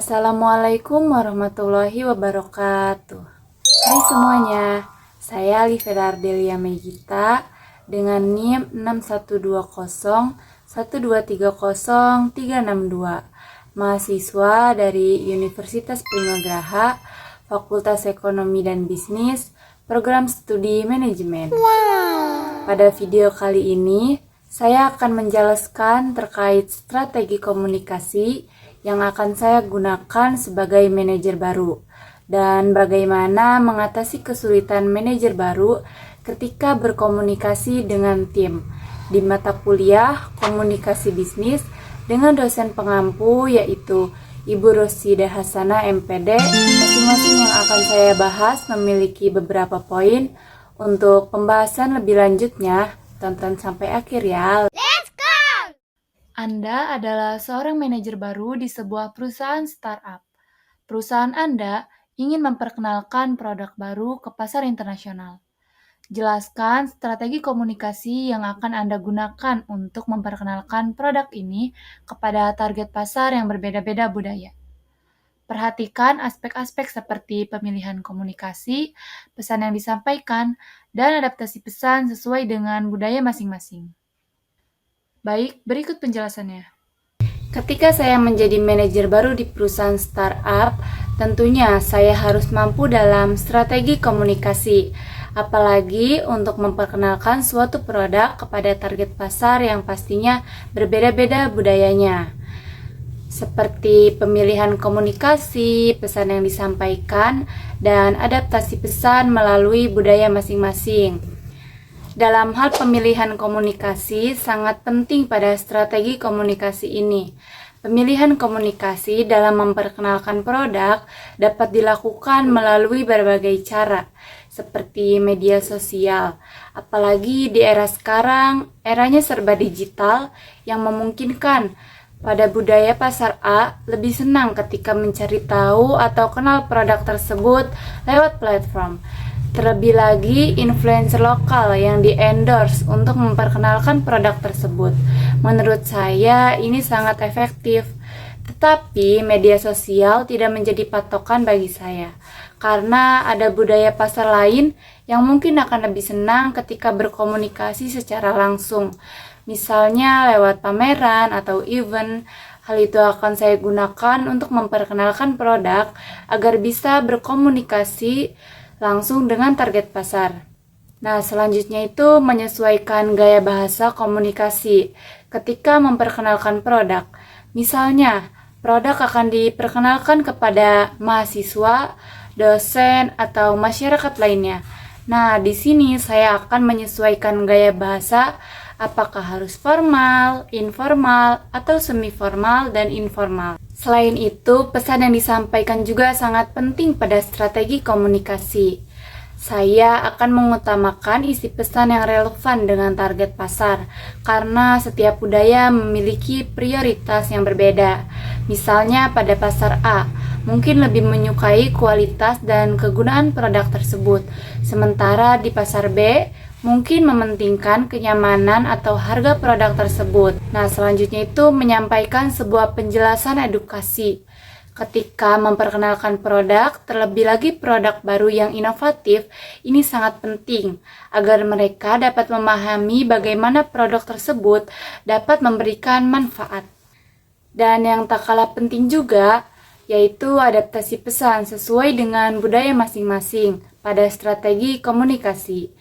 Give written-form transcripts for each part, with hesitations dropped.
Assalamualaikum warahmatullahi wabarakatuh. Hai semuanya, saya Alifera Ardelia Megita dengan NIM 61201230 mahasiswa dari Universitas Primagraha, Fakultas Ekonomi dan Bisnis, Program Studi Manajemen. Pada video kali ini, saya akan menjelaskan terkait strategi komunikasi yang akan saya gunakan sebagai manajer baru dan bagaimana mengatasi kesulitan manajer baru ketika berkomunikasi dengan tim di mata kuliah komunikasi bisnis dengan dosen pengampu yaitu Ibu Rosida Hasana MPD. Masing-masing yang akan saya bahas memiliki beberapa poin. Untuk pembahasan lebih lanjutnya, tonton sampai akhir ya. Anda adalah seorang manajer baru di sebuah perusahaan startup. Perusahaan Anda ingin memperkenalkan produk baru ke pasar internasional. Jelaskan strategi komunikasi yang akan Anda gunakan untuk memperkenalkan produk ini kepada target pasar yang berbeda-beda budaya. Perhatikan aspek-aspek seperti pemilihan komunikasi, pesan yang disampaikan, dan adaptasi pesan sesuai dengan budaya masing-masing. Baik, berikut penjelasannya. Ketika saya menjadi manajer baru di perusahaan startup, tentunya saya harus mampu dalam strategi komunikasi, apalagi untuk memperkenalkan suatu produk kepada target pasar yang pastinya berbeda-beda budayanya. Seperti pemilihan komunikasi, pesan yang disampaikan, dan adaptasi pesan melalui budaya masing-masing. Dalam hal pemilihan komunikasi, sangat penting pada strategi komunikasi ini. Pemilihan komunikasi dalam memperkenalkan produk dapat dilakukan melalui berbagai cara, seperti media sosial. Apalagi di era sekarang, eranya serba digital yang memungkinkan pada budaya pasar A lebih senang ketika mencari tahu atau kenal produk tersebut lewat platform. Terlebih lagi, influencer lokal yang di-endorse untuk memperkenalkan produk tersebut. Menurut saya, ini sangat efektif. Tetapi, media sosial tidak menjadi patokan bagi saya. Karena ada budaya pasar lain yang mungkin akan lebih senang ketika berkomunikasi secara langsung. Misalnya lewat pameran atau event. Hal itu akan saya gunakan untuk memperkenalkan produk agar bisa berkomunikasi langsung dengan target pasar. Nah, selanjutnya itu menyesuaikan gaya bahasa komunikasi ketika memperkenalkan produk. Misalnya, produk akan diperkenalkan kepada mahasiswa, dosen, atau masyarakat lainnya. Nah, di sini saya akan menyesuaikan gaya bahasa apakah harus formal, informal, atau semi-formal dan informal. Selain itu, pesan yang disampaikan juga sangat penting pada strategi komunikasi. Saya akan mengutamakan isi pesan yang relevan dengan target pasar, karena setiap budaya memiliki prioritas yang berbeda. Misalnya pada pasar A, mungkin lebih menyukai kualitas dan kegunaan produk tersebut, sementara di pasar B, mungkin mementingkan kenyamanan atau harga produk tersebut. Nah, selanjutnya itu menyampaikan sebuah penjelasan edukasi. Ketika memperkenalkan produk, terlebih lagi produk baru yang inovatif, ini sangat penting agar mereka dapat memahami bagaimana produk tersebut dapat memberikan manfaat. Dan yang tak kalah penting juga, yaitu adaptasi pesan sesuai dengan budaya masing-masing pada strategi komunikasi.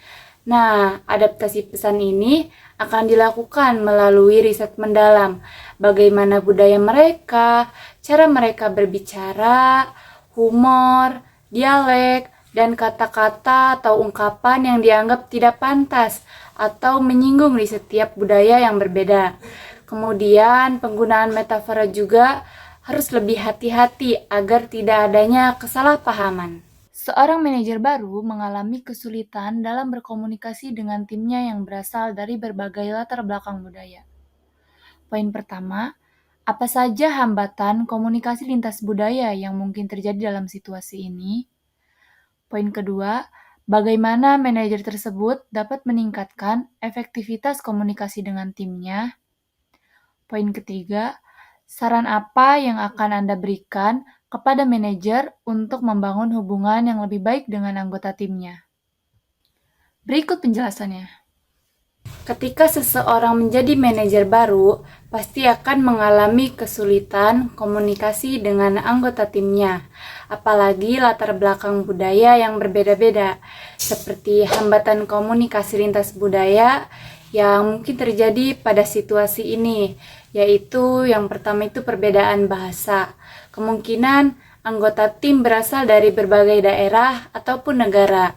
Nah, adaptasi pesan ini akan dilakukan melalui riset mendalam, bagaimana budaya mereka, cara mereka berbicara, humor, dialek, dan kata-kata atau ungkapan yang dianggap tidak pantas atau menyinggung di setiap budaya yang berbeda. Kemudian, penggunaan metafora juga harus lebih hati-hati agar tidak adanya kesalahpahaman. Seorang manajer baru mengalami kesulitan dalam berkomunikasi dengan timnya yang berasal dari berbagai latar belakang budaya. Poin pertama, apa saja hambatan komunikasi lintas budaya yang mungkin terjadi dalam situasi ini? Poin kedua, bagaimana manajer tersebut dapat meningkatkan efektivitas komunikasi dengan timnya? Poin ketiga, saran apa yang akan Anda berikan kepada manajer untuk membangun hubungan yang lebih baik dengan anggota timnya. Berikut penjelasannya. Ketika seseorang menjadi manajer baru, pasti akan mengalami kesulitan komunikasi dengan anggota timnya, apalagi latar belakang budaya yang berbeda-beda, seperti hambatan komunikasi lintas budaya yang mungkin terjadi pada situasi ini, yaitu yang pertama itu perbedaan bahasa. Kemungkinan anggota tim berasal dari berbagai daerah ataupun negara.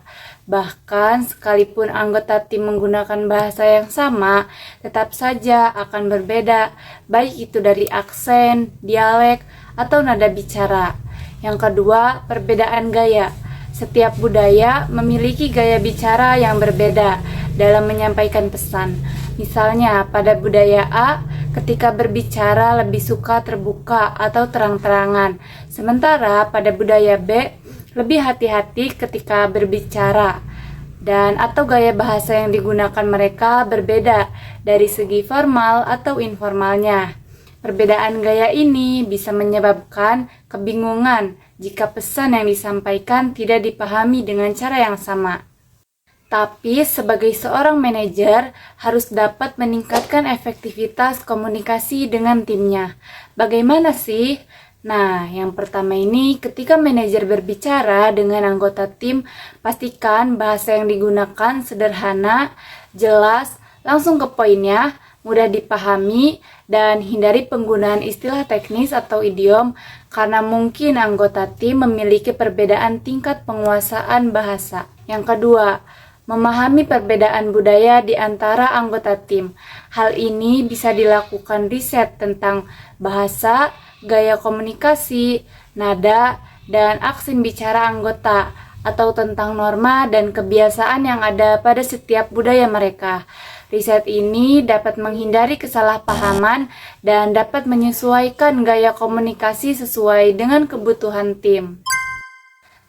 Bahkan sekalipun anggota tim menggunakan bahasa yang sama, tetap saja akan berbeda, baik itu dari aksen, dialek, atau nada bicara. Yang kedua, perbedaan gaya. Setiap budaya memiliki gaya bicara yang berbeda dalam menyampaikan pesan. Misalnya, pada budaya A, ketika berbicara lebih suka terbuka atau terang-terangan. Sementara pada budaya B, lebih hati-hati ketika berbicara, dan atau gaya bahasa yang digunakan mereka berbeda dari segi formal atau informalnya. Perbedaan gaya ini bisa menyebabkan kebingungan jika pesan yang disampaikan tidak dipahami dengan cara yang sama. Tapi sebagai seorang manajer harus dapat meningkatkan efektivitas komunikasi dengan timnya. Bagaimana sih? Nah, yang pertama ini ketika manajer berbicara dengan anggota tim, pastikan bahasa yang digunakan sederhana, jelas, langsung ke poinnya, mudah dipahami, dan hindari penggunaan istilah teknis atau idiom karena mungkin anggota tim memiliki perbedaan tingkat penguasaan bahasa. Yang kedua, memahami perbedaan budaya di antara anggota tim. Hal ini bisa dilakukan riset tentang bahasa, gaya komunikasi, nada, dan aksen bicara anggota, atau tentang norma dan kebiasaan yang ada pada setiap budaya mereka. Riset ini dapat menghindari kesalahpahaman dan dapat menyesuaikan gaya komunikasi sesuai dengan kebutuhan tim.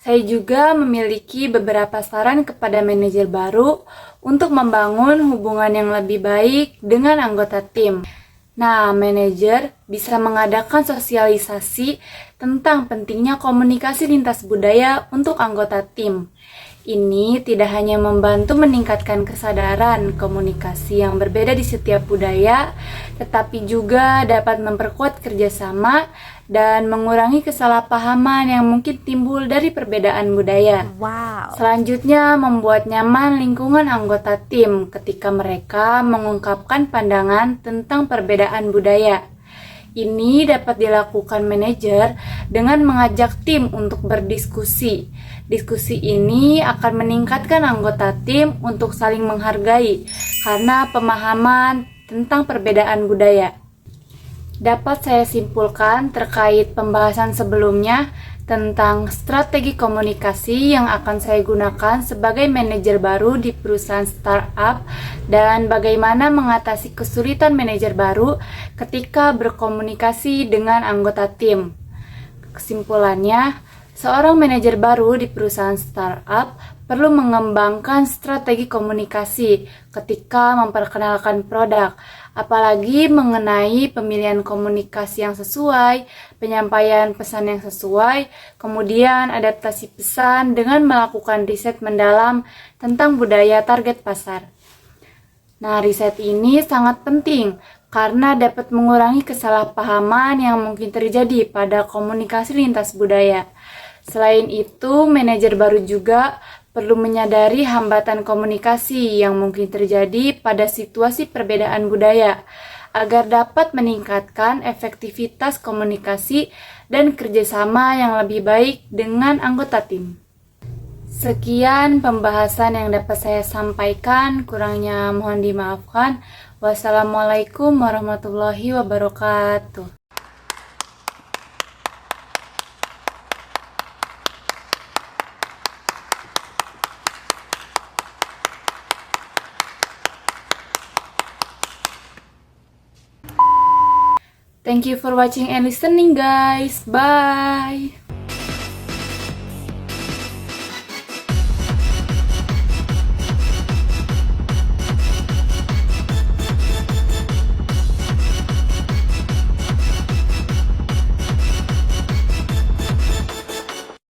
Saya juga memiliki beberapa saran kepada manajer baru untuk membangun hubungan yang lebih baik dengan anggota tim. Nah, manajer bisa mengadakan sosialisasi tentang pentingnya komunikasi lintas budaya untuk anggota tim. Ini tidak hanya membantu meningkatkan kesadaran komunikasi yang berbeda di setiap budaya, tetapi juga dapat memperkuat kerjasama dan mengurangi kesalahpahaman yang mungkin timbul dari perbedaan budaya. Wow. Selanjutnya, membuat nyaman lingkungan anggota tim ketika mereka mengungkapkan pandangan tentang perbedaan budaya. Ini dapat dilakukan manajer dengan mengajak tim untuk berdiskusi. Diskusi ini akan meningkatkan anggota tim untuk saling menghargai karena pemahaman tentang perbedaan budaya. Dapat saya simpulkan terkait pembahasan sebelumnya tentang strategi komunikasi yang akan saya gunakan sebagai manajer baru di perusahaan startup dan bagaimana mengatasi kesulitan manajer baru ketika berkomunikasi dengan anggota tim. Kesimpulannya, seorang manajer baru di perusahaan startup perlu mengembangkan strategi komunikasi ketika memperkenalkan produk, apalagi mengenai pemilihan komunikasi yang sesuai, penyampaian pesan yang sesuai, kemudian adaptasi pesan dengan melakukan riset mendalam tentang budaya target pasar. Nah, riset ini sangat penting karena dapat mengurangi kesalahpahaman yang mungkin terjadi pada komunikasi lintas budaya. Selain itu, manajer baru juga perlu menyadari hambatan komunikasi yang mungkin terjadi pada situasi perbedaan budaya agar dapat meningkatkan efektivitas komunikasi dan kerjasama yang lebih baik dengan anggota tim. Sekian pembahasan yang dapat saya sampaikan, kurangnya mohon dimaafkan. Wassalamualaikum warahmatullahi wabarakatuh. Thank you for watching and listening, guys. Bye.